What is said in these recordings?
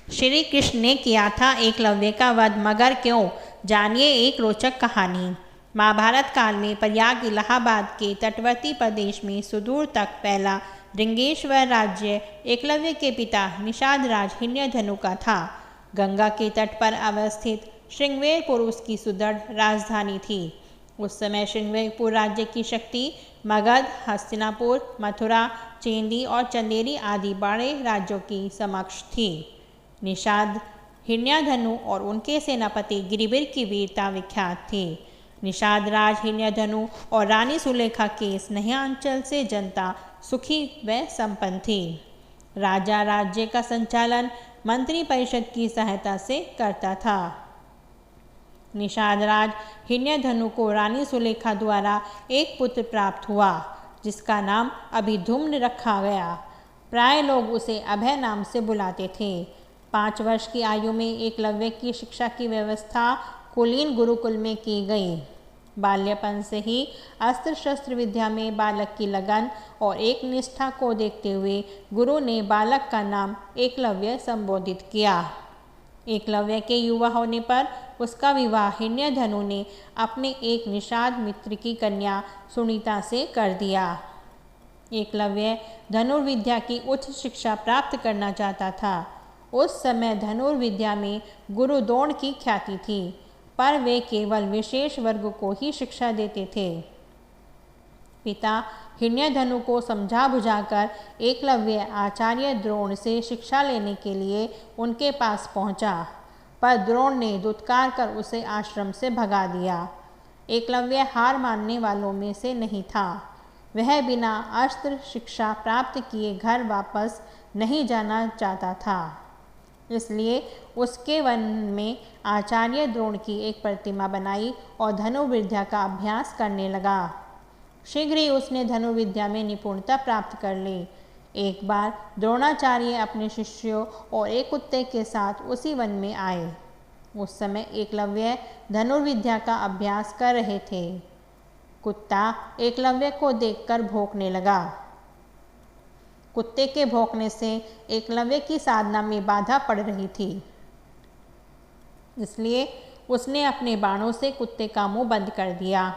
श्री कृष्ण ने किया था एकलव्य का वध, मगर क्यों? जानिए एक रोचक कहानी। महाभारत काल में प्रयाग इलाहाबाद के तटवर्ती प्रदेश में सुदूर तक फैला ऋंगेश्वर राज्य एकलव्य के पिता निषाद राज हिरण्यधनु का था। गंगा के तट पर अवस्थित श्रृंगवेरपुर उसकी सुदृढ़ राजधानी थी। उस समय श्रृंगवेरपुर राज्य की शक्ति मगध, हस्तिनापुर, मथुरा, चेंदी और चंदेरी आदि बड़े राज्यों की समक्ष थी। निषाद, हिरण्यधनु और उनके सेनापति गिरिवीर की वीरता विख्यात थी। निषाद राज हिरण्यधनु और रानी सुलेखा के स्नेहांचल से जनता सुखी व संपन्न थी। राजा राज्य का संचालन मंत्री परिषद की सहायता से करता था। निषाद राज हिरण्यधनु को रानी सुलेखा द्वारा एक पुत्र प्राप्त हुआ, जिसका नाम अभिधुम्न रखा गया। प्राय लोग उसे अभय नाम से बुलाते थे। 5 वर्ष की आयु में एकलव्य की शिक्षा की व्यवस्था कुलीन गुरुकुल में की गई। बाल्यपन से ही अस्त्र शस्त्र विद्या में बालक की लगन और एक निष्ठा को देखते हुए गुरु ने बालक का नाम एकलव्य संबोधित किया। एकलव्य के युवा होने पर उसका विवाह हिरण्यधनु ने अपने एक निषाद मित्र की कन्या सुनीता से कर दिया। एकलव्य धनुर्विद्या की उच्च शिक्षा प्राप्त करना चाहता था। उस समय धनुर्विद्या में गुरु द्रोण की ख्याति थी, पर वे केवल विशेष वर्ग को ही शिक्षा देते थे। पिता हिरण्यधनु को समझा बुझाकर एकलव्य आचार्य द्रोण से शिक्षा लेने के लिए उनके पास पहुंचा, पर द्रोण ने दुत्कार कर उसे आश्रम से भगा दिया। एकलव्य हार मानने वालों में से नहीं था। वह बिना अस्त्र शिक्षा प्राप्त किए घर वापस नहीं जाना चाहता था। इसलिए उसके वन में आचार्य द्रोण की एक प्रतिमा बनाई और धनुर्विद्या का अभ्यास करने लगा। शीघ्र ही उसने धनुर्विद्या में निपुणता प्राप्त कर ली। एक बार द्रोणाचार्य अपने शिष्यों और एक कुत्ते के साथ उसी वन में आए। उस समय एकलव्य धनुर्विद्या का अभ्यास कर रहे थे। कुत्ता एकलव्य को देखकर भौंकने लगा। कुत्ते के भौंकने से एकलव्य की साधना में बाधा पड़ रही थी, इसलिए उसने अपने बाणों से कुत्ते का मुंह बंद कर दिया।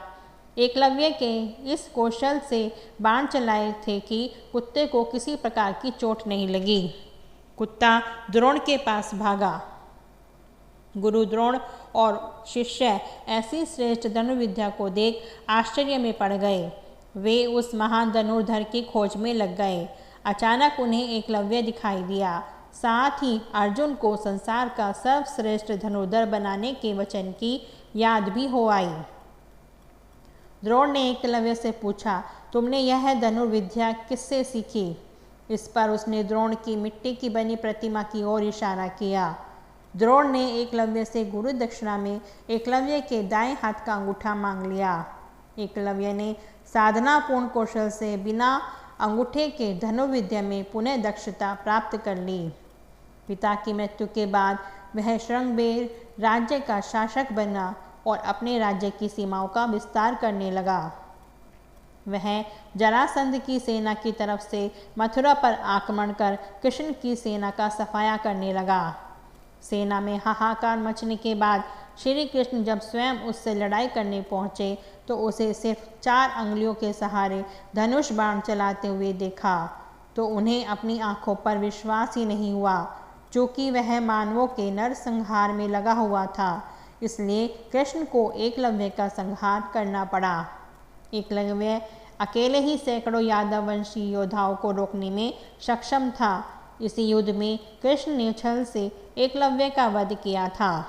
एकलव्य के इस कौशल से बाण चलाए थे कि कुत्ते को किसी प्रकार की चोट नहीं लगी। कुत्ता द्रोण के पास भागा। गुरु द्रोण और शिष्य ऐसी श्रेष्ठ धनुर्विद्या को देख आश्चर्य में पड़ गए। वे उस महान धनुर्धर की खोज में लग गए। अचानक उन्हें एकलव्य दिखाई दिया। साथ ही अर्जुन को संसार का सर्वश्रेष्ठ धनुर्धर बनाने के वचन की याद भी हो आई। द्रोण ने एकलव्य से पूछा, तुमने यह धनुर्विद्या किससे सीखी? इस पर उसने द्रोण की मिट्टी की बनी प्रतिमा की ओर इशारा किया। द्रोण ने एकलव्य से गुरु दक्षिणा में एकलव्य के दाएं हाथ का अंगूठा मांग लिया। एकलव्य ने साधनापूर्ण कौशल से बिना अंगूठे के धनुर्विद्या में पुनः दक्षता प्राप्त कर ली। पिता की मृत्यु के बाद वह श्रृंगवेर राज्य का शासक बना और अपने राज्य की सीमाओं का विस्तार करने लगा। वह जरासंध की सेना की तरफ से मथुरा पर आक्रमण कर कृष्ण की सेना का सफाया करने लगा। सेना में हाहाकार मचने के बाद श्री कृष्ण जब स्वयं उससे लड़ाई करने पहुँचे तो उसे सिर्फ 4 अंगुलियों के सहारे धनुष बाण चलाते हुए देखा तो उन्हें अपनी आंखों पर विश्वास ही नहीं हुआ। चूँकि वह मानवों के नरसंहार में लगा हुआ था, इसलिए कृष्ण को एकलव्य का संहार करना पड़ा। एकलव्य अकेले ही सैकड़ों यादव वंशी योद्धाओं को रोकने में सक्षम था। इसी युद्ध में कृष्ण ने छल से एकलव्य का वध किया था।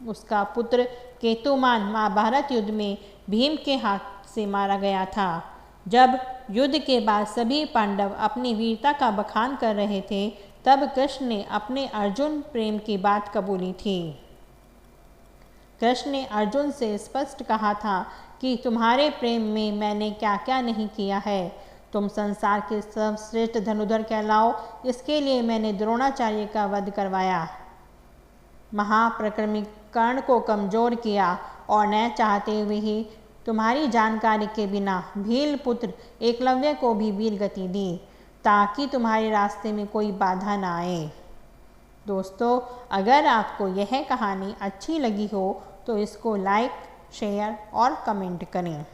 उसका पुत्र केतुमान महाभारत युद्ध में भीम के हाथ से मारा गया था। जब युद्ध के बाद सभी पांडव अपनी वीरता का बखान कर रहे थे, तब कृष्ण ने अपने अर्जुन प्रेम की बात कबूली थी। कृष्ण ने अर्जुन से स्पष्ट कहा था कि तुम्हारे प्रेम में मैंने क्या क्या नहीं किया है। तुम संसार के सर्वश्रेष्ठ धनुर्धर कहलाओ, इसके लिए मैंने द्रोणाचार्य का वध करवाया, महाप्रक्रमी कर्ण को कमजोर किया और न चाहते हुए ही तुम्हारी जानकारी के बिना भील पुत्र एकलव्य को भी वीर गति दी, ताकि तुम्हारे रास्ते में कोई बाधा न आए। दोस्तों, अगर आपको यह कहानी अच्छी लगी हो तो इसको लाइक, शेयर और कमेंट करें।